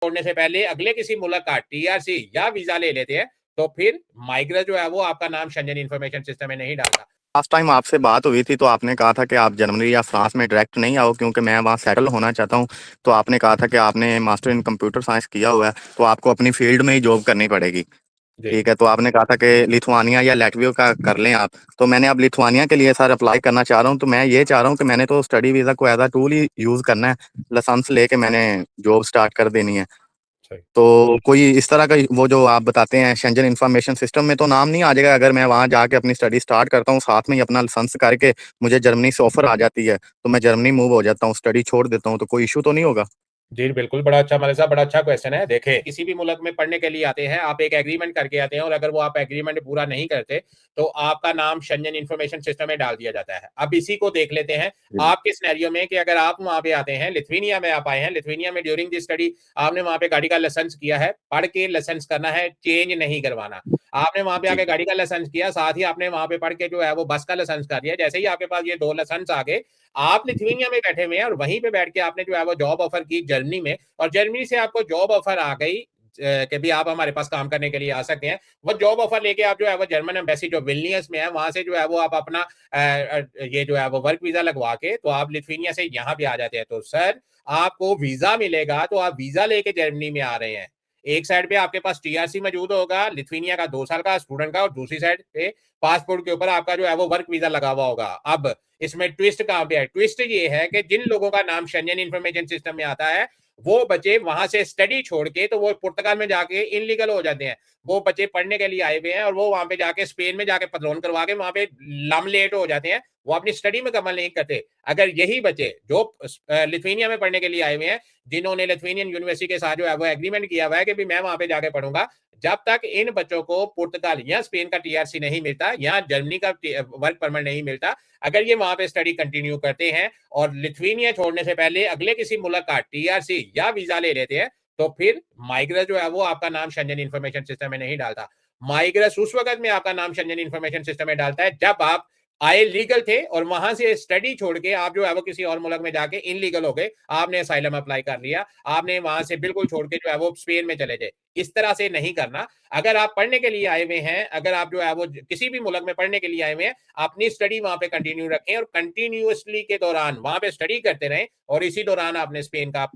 छोड़ने से पहले अगले किसी मुल्क का टीआरसी या वीजा ले लेते हैं तो फिर माइग्रेस जो है वो आपका नाम शेंजन इंफॉर्मेशन सिस्टम में नहीं डालता। लास्ट टाइम आपसे बात हुई थी तो आपने कहा था कि आप जर्मनी या फ्रांस में डायरेक्ट नहीं आओ क्योंकि मैं वहाँ सेटल होना चाहता हूँ। तो आपने कहा था कि आपने मास्टर इन कंप्यूटर साइंस किया हुआ है तो आपको अपनी फील्ड में ही जॉब करनी पड़ेगी। जी ठीक है, तो आपने कहा था कि लिथुआनिया या लैटविया का कर लें आप। तो मैंने अब लिथुआनिया के लिए सर अप्लाई करना चाह रहा हूँ। तो मैं ये चाह रहा हूँ कि मैंने तो स्टडी वीज़ा को एज अ टूल ही यूज़ करना है, लाइसेंस लेके मैंने जॉब स्टार्ट कर देनी है। सही। तो कोई इस तरह का वो जो आप बताते हैं शेंजन इंफॉर्मेशन सिस्टम में तो नाम नहीं आ जाएगा अगर मैं वहां जाके अपनी स्टडी स्टार्ट करता हूँ, साथ में ही अपना लाइसेंस करके मुझे जर्मनी से ऑफर आ जाती है तो मैं जर्मनी मूव हो जाता हूँ, स्टडी छोड़ देता हूँ, तो कोई इशू तो नहीं होगा? जी बिल्कुल, बड़ा अच्छा मलिक साहब, बड़ा अच्छा क्वेश्चन है। देखिए, किसी भी मुल्क में पढ़ने के लिए आते हैं, आप एक एग्रीमेंट करके आते हैं और अगर वो आप एग्रीमेंट पूरा नहीं करते, तो आपका नाम शेंजन इंफॉर्मेशन सिस्टम में डाल दिया जाता है। अब इसी को देख लेते हैं, जी आपके सिनेरियो में कि अगर आप वहाँ पे आते हैं, लिथुआनिया में आप आए हैं, लिथुआनिया में ड्यूरिंग द स्टडी आपने वहाँ पे गाड़ी का लाइसेंस किया है, पढ़ के लाइसेंस करना है, चेंज नहीं करवाना। आपने वहाँ पे जी आके गाड़ी का लाइसेंस किया, साथ ही आपने वहाँ पे पढ़ के जो है वो बस का लाइसेंस कर दिया। जैसे ही आपके पास ये 2 लाइसेंस आ गए, आप लिथुआनिया में बैठे हुए हैं और वहीं पे बैठ के आपने जो है वो जॉब ऑफर की जर्मनी में, और जर्मनी से आपको जॉब ऑफर आ गई कि भी आप हमारे पास काम करने के लिए आ सकते हैं। वो जॉब ऑफर लेके आप जो है वो जर्मन एम्बेसी जो विल्नियस में है वहां से जो है वो आप अपना ये जो है वो वर्क वीजा लगवा के तो आप लिथुआनिया से यहाँ पे आ जाते हैं। तो सर आपको वीजा मिलेगा तो आप वीजा लेके जर्मनी में आ रहे हैं। एक साइड पे आपके पास टीआरसी मौजूद होगा लिथुआनिया का 2 साल का स्टूडेंट का, और दूसरी साइड पे पासपोर्ट के ऊपर आपका जो है वो वर्क वीजा लगा हुआ होगा। अब इसमें ट्विस्ट कहां पे है? ट्विस्ट ये है कि जिन लोगों का नाम शेंजन इंफॉर्मेशन सिस्टम में आता है वो बच्चे वहां से स्टडी छोड़ के तो वो पुर्तगाल में जाके इनलीगल हो जाते हैं। वो बच्चे पढ़ने के लिए आए हुए हैं और वो वहां पे जाके स्पेन में जाके पदलोन करवा के वहां पे लम लेट हो जाते हैं, वो अपनी स्टडी में कमल नहीं करते। अगर यही बच्चे जो लिथुआनिया में पढ़ने के लिए आए हुए हैं, जिन्होंने लिथुआनियन यूनिवर्सिटी के साथ जो है वो एग्रीमेंट किया हुआ है कि भी मैं वहां पे जाके पढ़ूंगा, जब तक इन बच्चों को पुर्तगाल या स्पेन का टीआरसी नहीं मिलता या जर्मनी का वर्क परमिट नहीं मिलता, अगर ये वहां पे स्टडी कंटिन्यू करते हैं और लिथुआनिया छोड़ने से पहले अगले किसी मुल्क का टीआरसी या वीजा ले लेते हैं, तो फिर माइग्रेस जो है वो आपका नाम शेंजन इंफॉर्मेशन सिस्टम में नहीं डालता। माइग्रेस उस वक्त में आपका नाम शेंजन इंफॉर्मेशन सिस्टम में डालता है जब आप आए लीगल थे और वहां से स्टडी छोड़ के आप जो है वो किसी और मुल्क में जाके इनलीगल हो गए, आपने असाइलम अप्लाई कर लिया, आपने वहां से बिल्कुल छोड़ के जो है वो स्पेन में चले गए। इस तरह से नहीं करना। अगर आप पढ़ने के लिए आए हुए हैं, अगर आप जो है वो किसी भी मुल्क में पढ़ने के लिए आए हुए हैं, अपनी स्टडी वहां पे कंटिन्यू रखें और कंटिन्यूअसली के दौरान वहां पे स्टडी करते रहें, और इसी दौरान आपने स्पेन का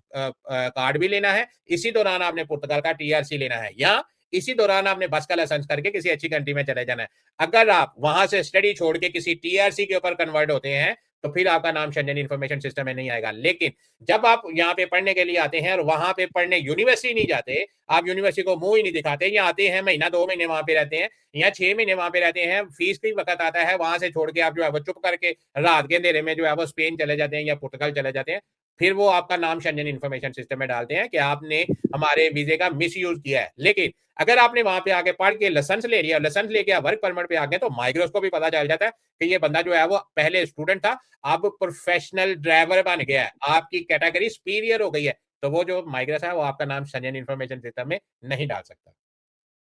कार्ड भी लेना है, इसी दौरान आपने पुर्तगाल का टीआरसी लेना है, या इसी दौरान आपने बस का लाइसेंस करके किसी अच्छी कंट्री में चले जाना है। अगर आप वहां से स्टडी छोड़ के किसी टीआरसी के ऊपर कन्वर्ट होते हैं तो फिर आपका नाम शेंजन इंफॉर्मेशन सिस्टम में नहीं आएगा। लेकिन जब आप यहाँ पे पढ़ने के लिए आते हैं और वहां पे पढ़ने यूनिवर्सिटी नहीं जाते, आप यूनिवर्सिटी को मुंह ही नहीं दिखाते, या आते हैं महीना 2 महीने वहां पे रहते हैं या 6 महीने वहां पे रहते हैं, फीस भी वक्त आता है, वहां से छोड़ के आप जो है वो चुप करके रात के अंधेरे में जो है वो स्पेन चले जाते हैं या पुर्तगाल चले जाते हैं, फिर वो आपका नाम शेंजन इंफॉर्मेशन सिस्टम में डालते हैं कि आपने हमारे वीजे का मिस यूज किया है। लेकिन अगर आपने वहां पे आके पढ़ के लाइसेंस ले लिया, लाइसेंस लेके आप वर्क परमिट पे आ गए, तो माइग्रेस को भी पता चल जाता है कि ये बंदा जो है वो पहले स्टूडेंट था, अब प्रोफेशनल ड्राइवर बन गया है, आपकी कैटेगरी सुपीरियर हो गई है, तो वो जो माइग्रेस है वो आपका नाम शेंजन इंफॉर्मेशन सिस्टम में नहीं डाल सकता।